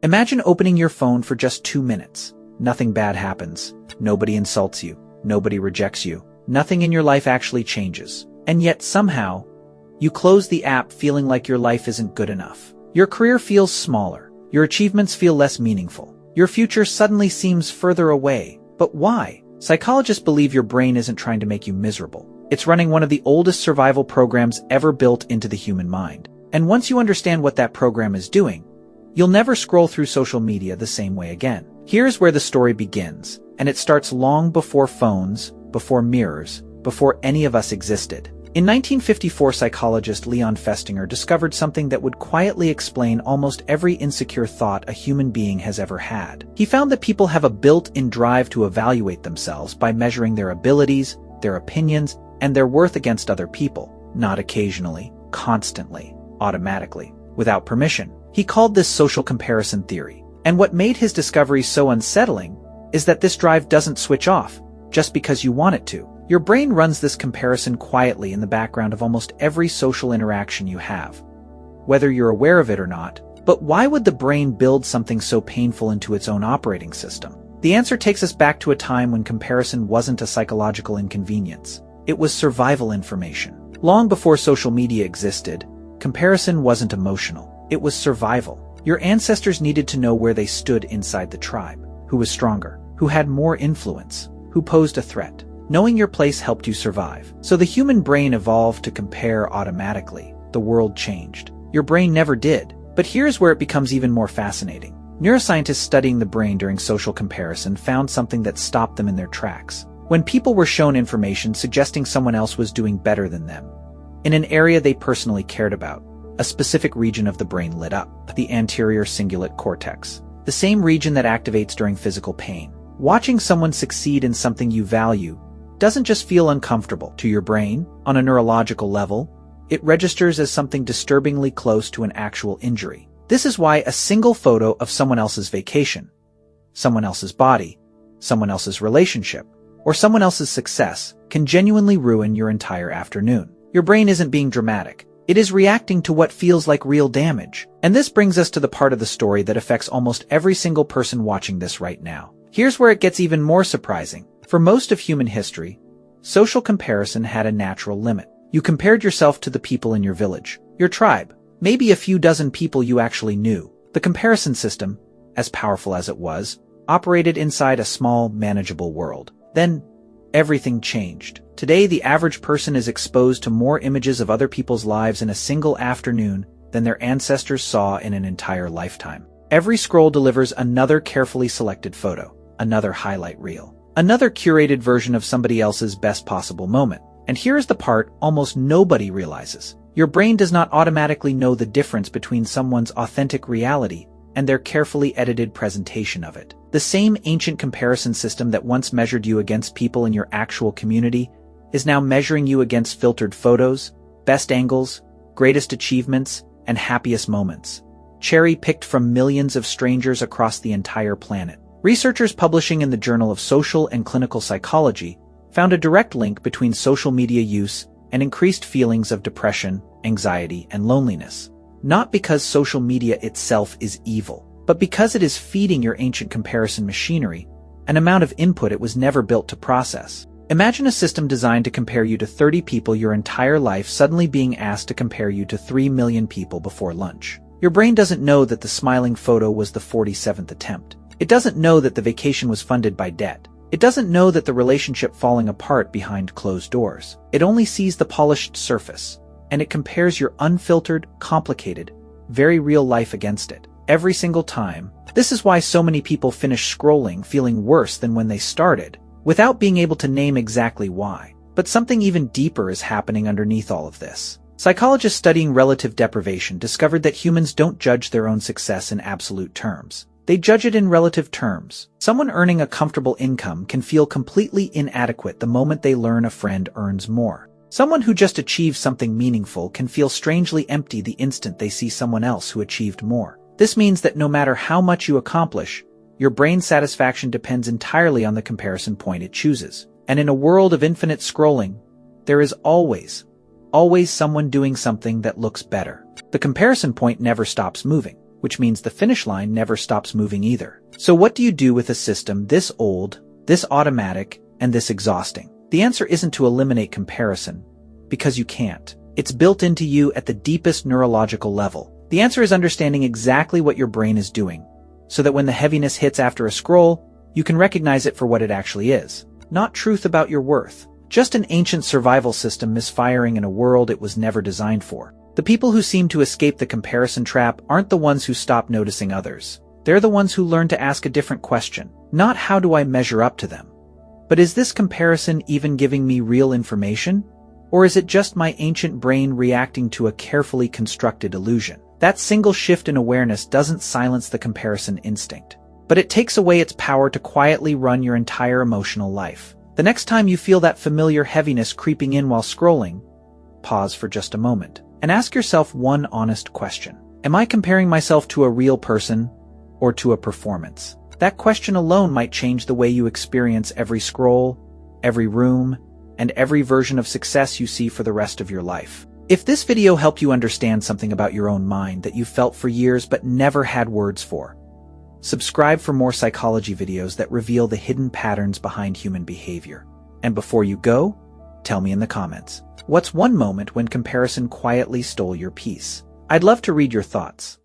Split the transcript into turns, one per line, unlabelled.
Imagine opening your phone for just 2 minutes. Nothing bad happens. Nobody insults you. Nobody rejects you. Nothing in your life actually changes. And yet somehow, you close the app feeling like your life isn't good enough. Your career feels smaller. Your achievements feel less meaningful. Your future suddenly seems further away. But why? Psychologists believe your brain isn't trying to make you miserable. It's running one of the oldest survival programs ever built into the human mind. And once you understand what that program is doing, you'll never scroll through social media the same way again. Here's where the story begins, and it starts long before phones, before mirrors, before any of us existed. In 1954, psychologist Leon Festinger discovered something that would quietly explain almost every insecure thought a human being has ever had. He found that people have a built-in drive to evaluate themselves by measuring their abilities, their opinions, and their worth against other people, not occasionally, constantly, automatically, without permission. He called this social comparison theory. And what made his discovery so unsettling is that this drive doesn't switch off just because you want it to. Your brain runs this comparison quietly in the background of almost every social interaction you have, whether you're aware of it or not. But why would the brain build something so painful into its own operating system? The answer takes us back to a time when comparison wasn't a psychological inconvenience. It was survival information. Long before social media existed, comparison wasn't emotional. It was survival. Your ancestors needed to know where they stood inside the tribe, who was stronger, who had more influence, who posed a threat. Knowing your place helped you survive. So the human brain evolved to compare automatically. The world changed. Your brain never did. But here's where it becomes even more fascinating. Neuroscientists studying the brain during social comparison found something that stopped them in their tracks. When people were shown information suggesting someone else was doing better than them, in an area they personally cared about, a specific region of the brain lit up, the anterior cingulate cortex, the same region that activates during physical pain. Watching someone succeed in something you value doesn't just feel uncomfortable to your brain. On a neurological level, it registers as something disturbingly close to an actual injury. This is why a single photo of someone else's vacation, someone else's body, someone else's relationship, or someone else's success can genuinely ruin your entire afternoon. Your brain isn't being dramatic. It is reacting to what feels like real damage. And this brings us to the part of the story that affects almost every single person watching this right now. Here's where it gets even more surprising. For most of human history, social comparison had a natural limit. You compared yourself to the people in your village, your tribe, maybe a few dozen people you actually knew. The comparison system, as powerful as it was, operated inside a small, manageable world. Then, everything changed. Today, the average person is exposed to more images of other people's lives in a single afternoon than their ancestors saw in an entire lifetime. Every scroll delivers another carefully selected photo, another highlight reel, another curated version of somebody else's best possible moment. And here's the part almost nobody realizes. Your brain does not automatically know the difference between someone's authentic reality and their carefully edited presentation of it. The same ancient comparison system that once measured you against people in your actual community is now measuring you against filtered photos, best angles, greatest achievements, and happiest moments, cherry-picked from millions of strangers across the entire planet. Researchers publishing in the Journal of Social and Clinical Psychology found a direct link between social media use and increased feelings of depression, anxiety, and loneliness. Not because social media itself is evil, but because it is feeding your ancient comparison machinery an amount of input it was never built to process. Imagine a system designed to compare you to 30 people your entire life suddenly being asked to compare you to 3 million people before lunch. Your brain doesn't know that the smiling photo was the 47th attempt. It doesn't know that the vacation was funded by debt. It doesn't know that the relationship falling apart behind closed doors. It only sees the polished surface, and it compares your unfiltered, complicated, very real life against it. Every single time. This is why so many people finish scrolling feeling worse than when they started, without being able to name exactly why. But something even deeper is happening underneath all of this. Psychologists studying relative deprivation discovered that humans don't judge their own success in absolute terms. They judge it in relative terms. Someone earning a comfortable income can feel completely inadequate the moment they learn a friend earns more. Someone who just achieved something meaningful can feel strangely empty the instant they see someone else who achieved more. This means that no matter how much you accomplish, your brain's satisfaction depends entirely on the comparison point it chooses. And in a world of infinite scrolling, there is always someone doing something that looks better. The comparison point never stops moving. which means the finish line never stops moving either. So what do you do with a system this old, this automatic, and this exhausting? The answer isn't to eliminate comparison, because you can't. It's built into you at the deepest neurological level. The answer is understanding exactly what your brain is doing, so that when the heaviness hits after a scroll, you can recognize it for what it actually is. Not truth about your worth, just an ancient survival system misfiring in a world it was never designed for. The people who seem to escape the comparison trap aren't the ones who stop noticing others. They're the ones who learn to ask a different question. Not how do I measure up to them, but is this comparison even giving me real information? Or is it just my ancient brain reacting to a carefully constructed illusion? That single shift in awareness doesn't silence the comparison instinct, but it takes away its power to quietly run your entire emotional life. The next time you feel that familiar heaviness creeping in while scrolling, pause for just a moment and ask yourself one honest question. Am I comparing myself to a real person or to a performance? That question alone might change the way you experience every scroll, every room, and every version of success you see for the rest of your life. If this video helped you understand something about your own mind that you've felt for years but never had words for, subscribe for more psychology videos that reveal the hidden patterns behind human behavior. And before you go, tell me in the comments, what's one moment when comparison quietly stole your peace? I'd love to read your thoughts.